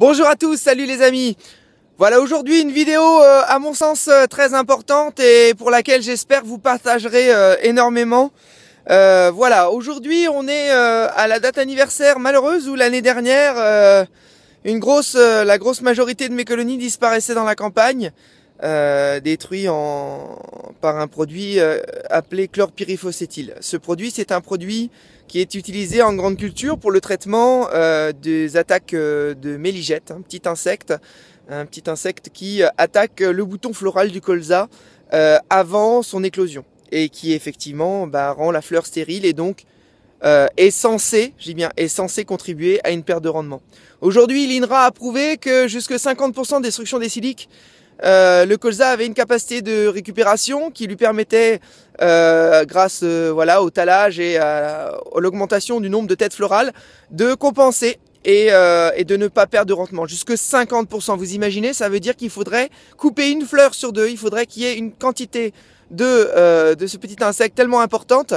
Bonjour à tous, salut les amis. Voilà aujourd'hui une vidéo à mon sens très importante et pour laquelle j'espère que vous partagerez énormément. Voilà, aujourd'hui on est à la date anniversaire malheureuse où l'année dernière la grosse majorité de mes colonies disparaissaient dans la campagne, détruits par un produit appelé chlorpyrifos-éthyle. Ce produit, c'est un produit qui est utilisé en grande culture pour le traitement des attaques de méligette, un petit insecte qui attaque le bouton floral du colza avant son éclosion et qui effectivement rend la fleur stérile et donc est censé contribuer à une perte de rendement. Aujourd'hui, l'INRA a prouvé que jusque 50% de destruction des siliques, le colza avait une capacité de récupération qui lui permettait, grâce au talage et à l'augmentation du nombre de têtes florales, de compenser et de ne pas perdre de rendement. Jusque 50%, vous imaginez, ça veut dire qu'il faudrait couper une fleur sur deux, il faudrait qu'il y ait une quantité de ce petit insecte tellement importante,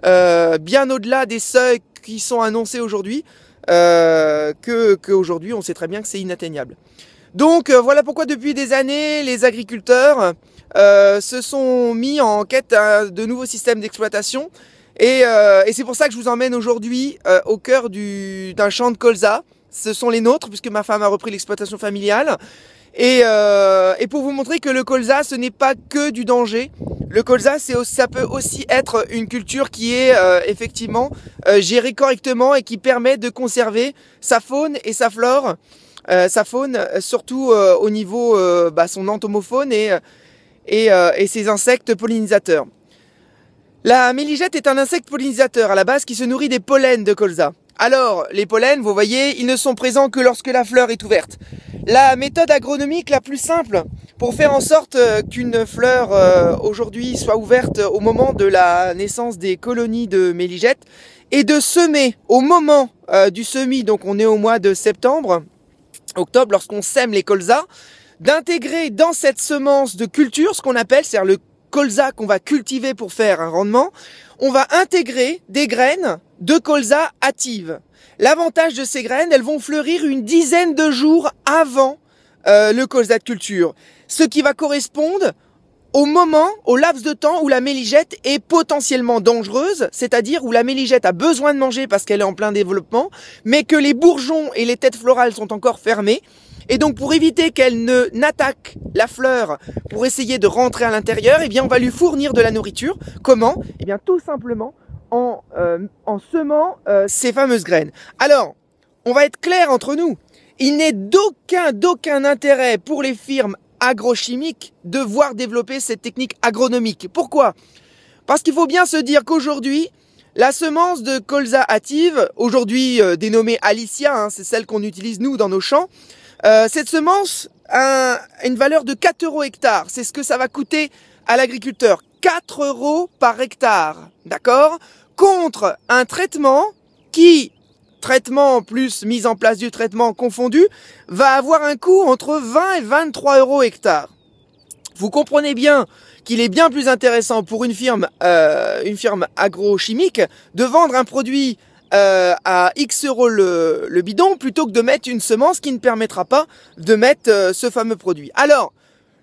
bien au-delà des seuils qui sont annoncés aujourd'hui, qu'aujourd'hui on sait très bien que c'est inatteignable. Donc voilà pourquoi depuis des années les agriculteurs se sont mis en quête de nouveaux systèmes d'exploitation et c'est pour ça que je vous emmène aujourd'hui au cœur d'un champ de colza. Ce sont les nôtres puisque ma femme a repris l'exploitation familiale et pour vous montrer que le colza ce n'est pas que du danger. Le colza ça peut aussi être une culture qui est effectivement gérée correctement et qui permet de conserver sa faune et sa flore. Sa faune, surtout au niveau son entomofaune et ses insectes pollinisateurs. La méligette est un insecte pollinisateur à la base qui se nourrit des pollens de colza. Alors, les pollens, vous voyez, ils ne sont présents que lorsque la fleur est ouverte. La méthode agronomique la plus simple pour faire en sorte qu'une fleur aujourd'hui soit ouverte au moment de la naissance des colonies de méligette est de semer au moment du semis, donc on est au mois de octobre, lorsqu'on sème les colzas, d'intégrer dans cette semence de culture, ce qu'on appelle, c'est-à-dire le colza qu'on va cultiver pour faire un rendement, on va intégrer des graines de colza hâtives. L'avantage de ces graines, elles vont fleurir une dizaine de jours avant le colza de culture, ce qui va correspondre au laps de temps où la méligette est potentiellement dangereuse, c'est-à-dire où la méligette a besoin de manger parce qu'elle est en plein développement, mais que les bourgeons et les têtes florales sont encore fermés. Et donc pour éviter qu'elle n'attaque la fleur pour essayer de rentrer à l'intérieur, eh bien on va lui fournir de la nourriture. Comment? Eh bien tout simplement en semant ces fameuses graines. Alors, on va être clair entre nous, il n'est d'aucun intérêt pour les firmes agrochimiques de voir développer cette technique agronomique. Pourquoi? Parce qu'il faut bien se dire qu'aujourd'hui, la semence de colza hâtive, aujourd'hui dénommée Alicia, c'est celle qu'on utilise nous dans nos champs, cette semence a une valeur de 4 € hectare. C'est ce que ça va coûter à l'agriculteur. 4 € par hectare, d'accord? Contre un traitement plus mise en place du traitement confondu, va avoir un coût entre 20 et 23 € hectare. Vous comprenez bien qu'il est bien plus intéressant pour une firme agrochimique de vendre un produit à X € le bidon plutôt que de mettre une semence qui ne permettra pas de mettre ce fameux produit. Alors,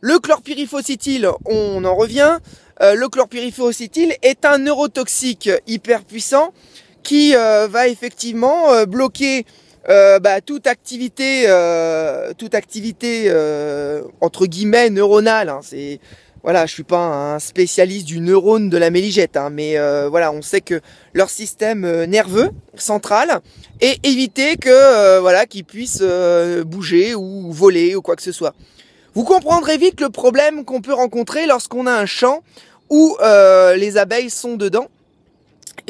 le chlorpyrifos-éthyle, on en revient. Le chlorpyrifos-éthyle est un neurotoxique hyper puissant qui va effectivement bloquer toute activité entre guillemets neuronale. Voilà, je suis pas un spécialiste du neurone de la méligette, mais voilà, on sait que leur système nerveux central est évité que qu'ils puissent bouger ou voler ou quoi que ce soit. Vous comprendrez vite le problème qu'on peut rencontrer lorsqu'on a un champ où les abeilles sont dedans.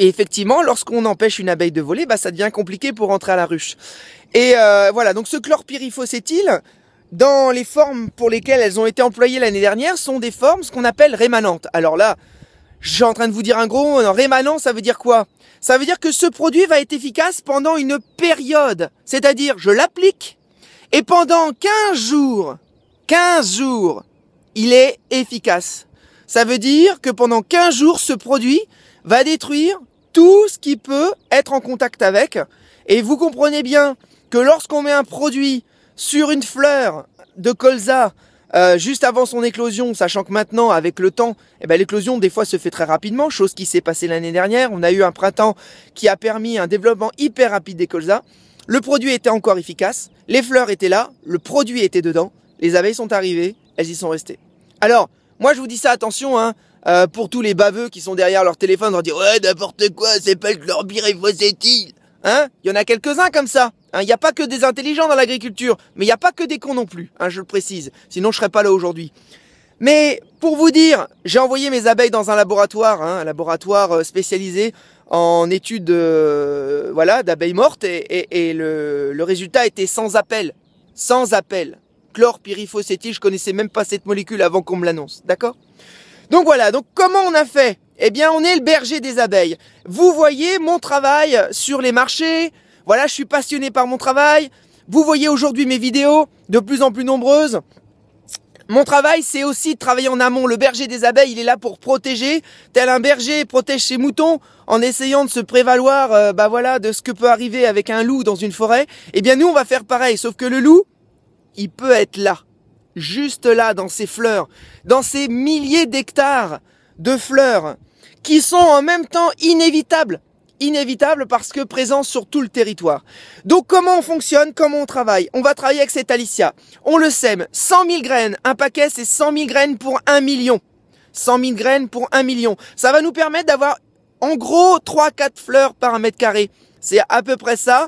Et effectivement, lorsqu'on empêche une abeille de voler, ça devient compliqué pour rentrer à la ruche. Et voilà, donc ce chlorpyrifos-éthyle, dans les formes pour lesquelles elles ont été employées l'année dernière, sont des formes, ce qu'on appelle rémanentes. Alors là, je suis en train de vous dire un gros mot. Rémanent, ça veut dire quoi? Ça veut dire que ce produit va être efficace pendant une période. C'est-à-dire, je l'applique, et pendant 15 jours, il est efficace. Ça veut dire que pendant 15 jours, ce produit va détruire tout ce qui peut être en contact avec. Et vous comprenez bien que lorsqu'on met un produit sur une fleur de colza juste avant son éclosion, sachant que maintenant, avec le temps, eh ben, l'éclosion des fois se fait très rapidement, chose qui s'est passée l'année dernière. On a eu un printemps qui a permis un développement hyper rapide des colzas. Le produit était encore efficace, les fleurs étaient là, le produit était dedans, les abeilles sont arrivées, elles y sont restées. Alors, moi je vous dis ça, attention, hein, pour tous les baveux qui sont derrière leur téléphone, leur dire ouais n'importe quoi, c'est pas de chlorbirifosétile. Hein, il y en a quelques-uns comme ça. Il n'y a pas que des intelligents dans l'agriculture, mais il n'y a pas que des cons non plus, hein, je le précise. Sinon je serais pas là aujourd'hui. Mais pour vous dire, j'ai envoyé mes abeilles dans un laboratoire, hein, un laboratoire spécialisé en études voilà, d'abeilles mortes, et le résultat était sans appel. Sans appel. Chlorpyrifosétile, je connaissais même pas cette molécule avant qu'on me l'annonce, d'accord? Donc voilà, donc comment on a fait? Eh bien, on est le berger des abeilles. Vous voyez mon travail sur les marchés. Voilà, je suis passionné par mon travail. Vous voyez aujourd'hui mes vidéos de plus en plus nombreuses. Mon travail, c'est aussi de travailler en amont. Le berger des abeilles, il est là pour protéger. Tel un berger protège ses moutons en essayant de se prévaloir voilà, de ce que peut arriver avec un loup dans une forêt. Eh bien, nous, on va faire pareil. Sauf que le loup, il peut être là. Juste là, dans ces fleurs. Dans ces milliers d'hectares de fleurs qui sont en même temps inévitables. Inévitables parce que présents sur tout le territoire. Donc comment on fonctionne, comment on travaille? On va travailler avec cet Alicia. On le sème, 100 000 graines. Un paquet, c'est 100 000 graines pour 1 million. 100 000 graines pour 1 million. Ça va nous permettre d'avoir en gros 3-4 fleurs par 1 mètre carré. C'est à peu près ça.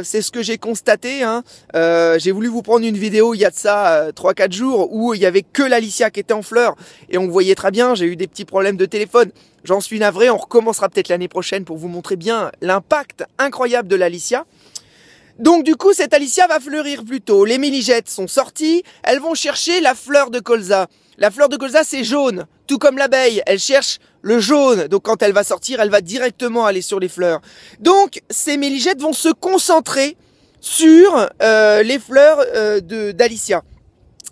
C'est ce que j'ai constaté, hein. J'ai voulu vous prendre une vidéo il y a de ça 3-4 jours où il y avait que l'Alicia qui était en fleurs et on voyait très bien. J'ai eu des petits problèmes de téléphone, j'en suis navré. On recommencera peut-être l'année prochaine pour vous montrer bien l'impact incroyable de l'Alicia. Donc du coup cette Alicia va fleurir plus tôt. Les méligettes sont sorties, elles vont chercher la fleur de colza. La fleur de colza c'est jaune, tout comme l'abeille, elle cherche le jaune. Donc quand elle va sortir, elle va directement aller sur les fleurs. Donc ces méligettes vont se concentrer sur les fleurs d'Alicia.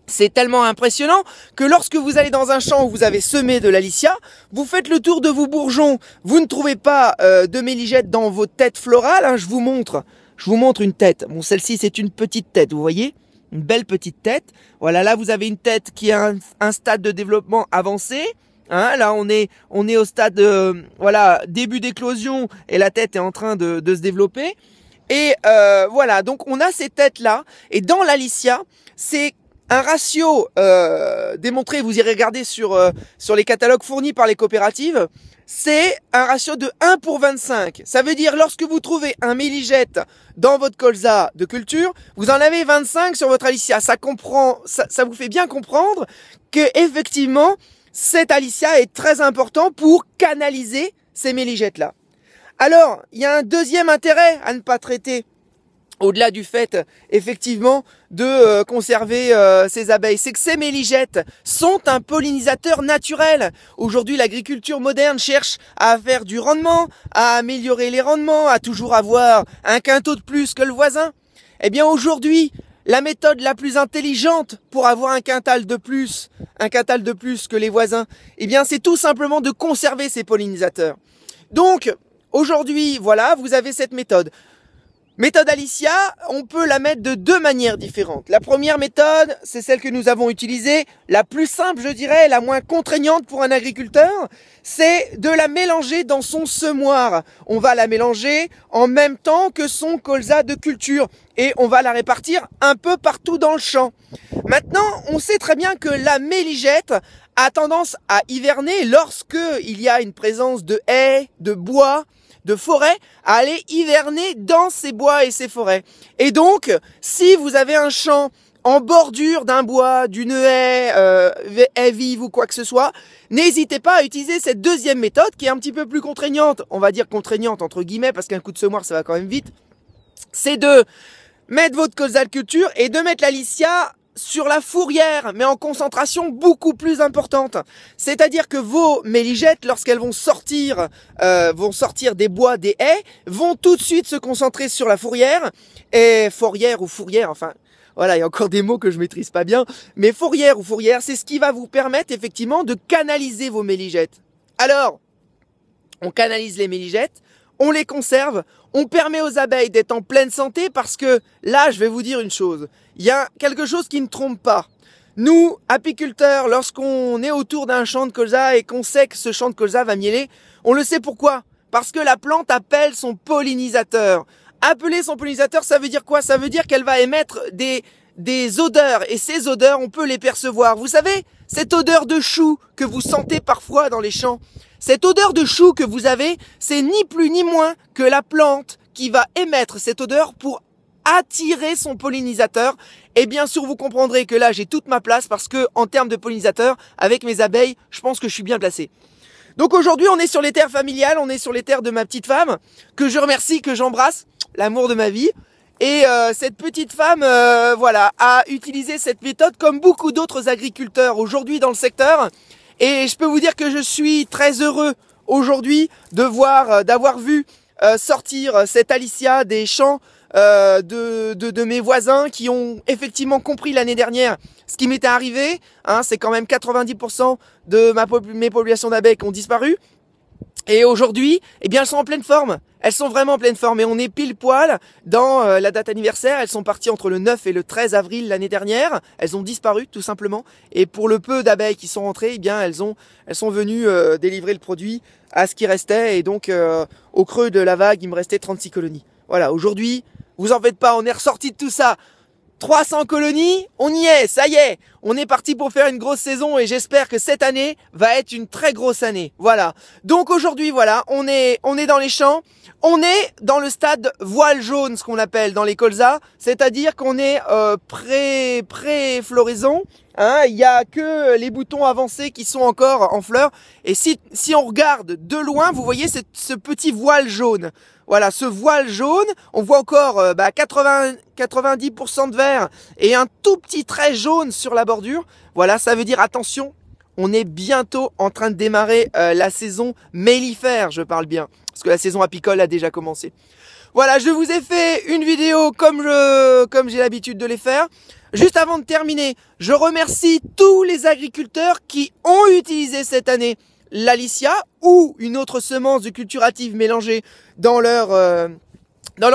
C'est tellement impressionnant que lorsque vous allez dans un champ où vous avez semé de l'Alicia, vous faites le tour de vos bourgeons, vous ne trouvez pas de méligettes dans vos têtes florales, hein, je vous montre une tête. Bon, celle-ci c'est une petite tête, vous voyez ? Une belle petite tête. Voilà, là vous avez une tête qui a un stade de développement avancé. Hein, là on est au stade voilà, début d'éclosion et la tête est en train de se développer. Et voilà, donc on a ces têtes-là. Et dans l'Alicia, c'est un ratio démontré, vous irez regarder sur les catalogues fournis par les coopératives, c'est un ratio de 1 pour 25. Ça veut dire lorsque vous trouvez un méligette dans votre colza de culture, vous en avez 25 sur votre Alicia. Ça vous fait bien comprendre que effectivement, cette Alicia est très important pour canaliser ces méligettes-là. Alors, il y a un deuxième intérêt à ne pas traiter, au-delà du fait, effectivement, de conserver ces abeilles, c'est que ces méligettes sont un pollinisateur naturel. Aujourd'hui, l'agriculture moderne cherche à faire du rendement, à améliorer les rendements, à toujours avoir un quintot de plus que le voisin. Eh bien, aujourd'hui, la méthode la plus intelligente pour avoir un quintal de plus que les voisins, eh bien, c'est tout simplement de conserver ces pollinisateurs. Donc, aujourd'hui, voilà, vous avez cette méthode. Méthode Alicia, on peut la mettre de deux manières différentes. La première méthode, c'est celle que nous avons utilisée, la plus simple, je dirais, la moins contraignante pour un agriculteur, c'est de la mélanger dans son semoir. On va la mélanger en même temps que son colza de culture et on va la répartir un peu partout dans le champ. Maintenant, on sait très bien que la méligette a tendance à hiverner lorsque il y a une présence de haies, de bois, de forêt, à aller hiverner dans ces bois et ces forêts. Et donc, si vous avez un champ en bordure d'un bois, d'une haie, haie vive ou quoi que ce soit, n'hésitez pas à utiliser cette deuxième méthode qui est un petit peu plus contraignante, on va dire contraignante entre guillemets, parce qu'un coup de semoir ça va quand même vite, c'est de mettre votre colza de culture et de mettre l'Alicia sur la fourrière, mais en concentration beaucoup plus importante. C'est-à-dire que vos méligettes, lorsqu'elles vont sortir des bois, des haies, vont tout de suite se concentrer sur la fourrière, et fourrière ou fourrière, enfin, voilà, il y a encore des mots que je maîtrise pas bien, mais fourrière ou fourrière, c'est ce qui va vous permettre effectivement de canaliser vos méligettes. Alors, on canalise les méligettes, on les conserve, On permet aux abeilles d'être en pleine santé parce que là, je vais vous dire une chose. Il y a quelque chose qui ne trompe pas. Nous, apiculteurs, lorsqu'on est autour d'un champ de colza et qu'on sait que ce champ de colza va mieler, on le sait pourquoi? Parce que la plante appelle son pollinisateur. Appeler son pollinisateur, ça veut dire quoi? Ça veut dire qu'elle va émettre des odeurs, et ces odeurs, on peut les percevoir. Vous savez, cette odeur de chou que vous sentez parfois dans les champs, cette odeur de chou que vous avez, c'est ni plus ni moins que la plante qui va émettre cette odeur pour attirer son pollinisateur. Et bien sûr, vous comprendrez que là, j'ai toute ma place parce que, en termes de pollinisateur, avec mes abeilles, je pense que je suis bien placé. Donc aujourd'hui, on est sur les terres familiales, on est sur les terres de ma petite femme, que je remercie, que j'embrasse, l'amour de ma vie. Et cette petite femme, voilà, a utilisé cette méthode comme beaucoup d'autres agriculteurs aujourd'hui dans le secteur. Et je peux vous dire que je suis très heureux aujourd'hui d'avoir vu sortir cette Alicia des champs de mes voisins qui ont effectivement compris l'année dernière ce qui m'était arrivé. Hein, c'est quand même 90% de mes populations d'abeilles qui ont disparu. Et aujourd'hui, eh bien, elles sont en pleine forme. Elles sont vraiment en pleine forme. Et on est pile poil dans la date anniversaire. Elles sont parties entre le 9 et le 13 avril l'année dernière. Elles ont disparu, tout simplement. Et pour le peu d'abeilles qui sont rentrées, eh bien, elles sont venues délivrer le produit à ce qui restait. Et donc, au creux de la vague, il me restait 36 colonies. Voilà, aujourd'hui, vous en faites pas, on est ressorti de tout ça. 300 colonies, on y est, ça y est. On est parti pour faire une grosse saison et j'espère que cette année va être une très grosse année. Voilà. Donc aujourd'hui, voilà, on est dans les champs. On est dans le stade voile jaune, ce qu'on appelle dans les colzas. C'est-à-dire qu'on est pré-floraison. Hein, il y a que les boutons avancés qui sont encore en fleurs. Et si on regarde de loin, vous voyez ce petit voile jaune. Voilà, ce voile jaune, on voit encore 90% de vert et un tout petit trait jaune sur la bordure. Voilà, ça veut dire attention, on est bientôt en train de démarrer la saison mellifère, je parle bien, parce que la saison apicole a déjà commencé. Voilà, je vous ai fait une vidéo comme j'ai l'habitude de les faire. Juste avant de terminer, je remercie tous les agriculteurs qui ont utilisé cette année l'Alicia ou une autre semence de culturative mélangée dans leur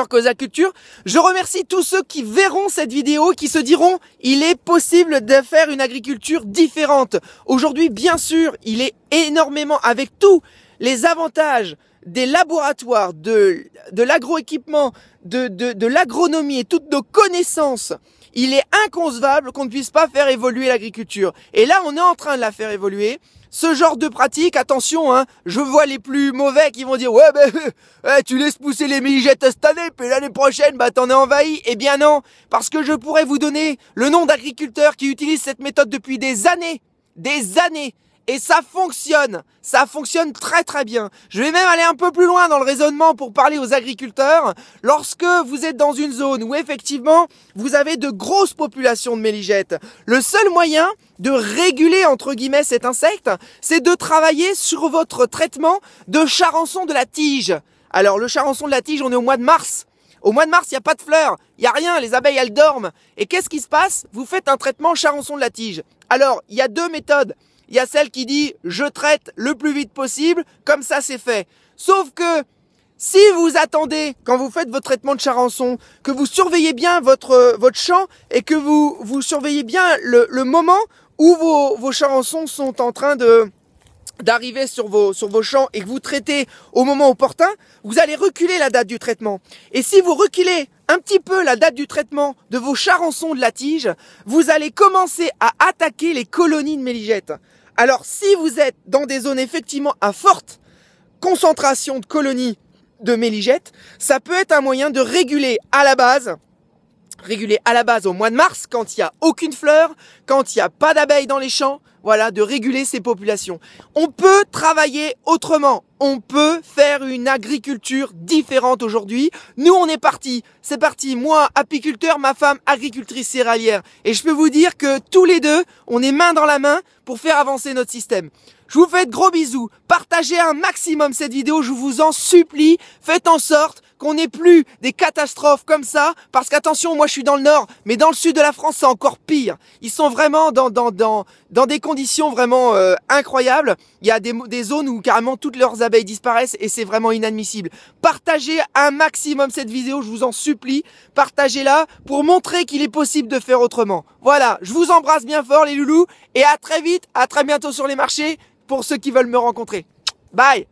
colza-culture. Je remercie tous ceux qui verront cette vidéo, qui se diront il est possible de faire une agriculture différente. Aujourd'hui, bien sûr, il est énormément, avec tous les avantages des laboratoires, de l'agroéquipement, de l'agronomie et toutes nos connaissances, il est inconcevable qu'on ne puisse pas faire évoluer l'agriculture. Et là, on est en train de la faire évoluer. Ce genre de pratique, attention, hein, je vois les plus mauvais qui vont dire ouais, tu laisses pousser les méligettes cette année, puis l'année prochaine, t'en es envahi. Eh bien non, parce que je pourrais vous donner le nom d'agriculteurs qui utilisent cette méthode depuis des années, et ça fonctionne très très bien. Je vais même aller un peu plus loin dans le raisonnement pour parler aux agriculteurs. Lorsque vous êtes dans une zone où effectivement vous avez de grosses populations de méligettes, le seul moyen de réguler entre guillemets cet insecte, c'est de travailler sur votre traitement de charançon de la tige. Alors le charançon de la tige, on est au mois de mars. Au mois de mars, il n'y a pas de fleurs, il n'y a rien, les abeilles elles dorment. Et qu'est-ce qui se passe? Vous faites un traitement charançon de la tige. Alors, il y a deux méthodes. Il y a celle qui dit je traite le plus vite possible, comme ça c'est fait. Sauf que si vous attendez, quand vous faites votre traitement de charançon, que vous surveillez bien votre champ et que vous surveillez bien le moment où vos charançons sont en train d'arriver sur vos champs et que vous traitez au moment opportun, vous allez reculer la date du traitement. Et si vous reculez un petit peu la date du traitement de vos charançons de la tige, vous allez commencer à attaquer les colonies de méligettes. Alors, si vous êtes dans des zones effectivement à forte concentration de colonies de méligettes, ça peut être un moyen de réguler à la base au mois de mars, quand il n'y a aucune fleur, quand il n'y a pas d'abeilles dans les champs, voilà, de réguler ces populations. On peut travailler autrement. On peut faire une agriculture différente aujourd'hui. Nous, on est parti. C'est parti. Moi, apiculteur, ma femme, agricultrice céréalière. Et je peux vous dire que tous les deux, on est main dans la main pour faire avancer notre système. Je vous fais de gros bisous. Partagez un maximum cette vidéo, je vous en supplie. Faites en sorte qu'on n'ait plus des catastrophes comme ça. Parce qu'attention, moi je suis dans le nord, mais dans le sud de la France, c'est encore pire. Ils sont vraiment dans des conditions vraiment incroyables. Il y a des zones où carrément toutes leurs abeilles disparaissent et c'est vraiment inadmissible. Partagez un maximum cette vidéo, je vous en supplie. Partagez-la pour montrer qu'il est possible de faire autrement. Voilà, je vous embrasse bien fort les loulous et à très vite, à très bientôt sur les marchés pour ceux qui veulent me rencontrer. Bye!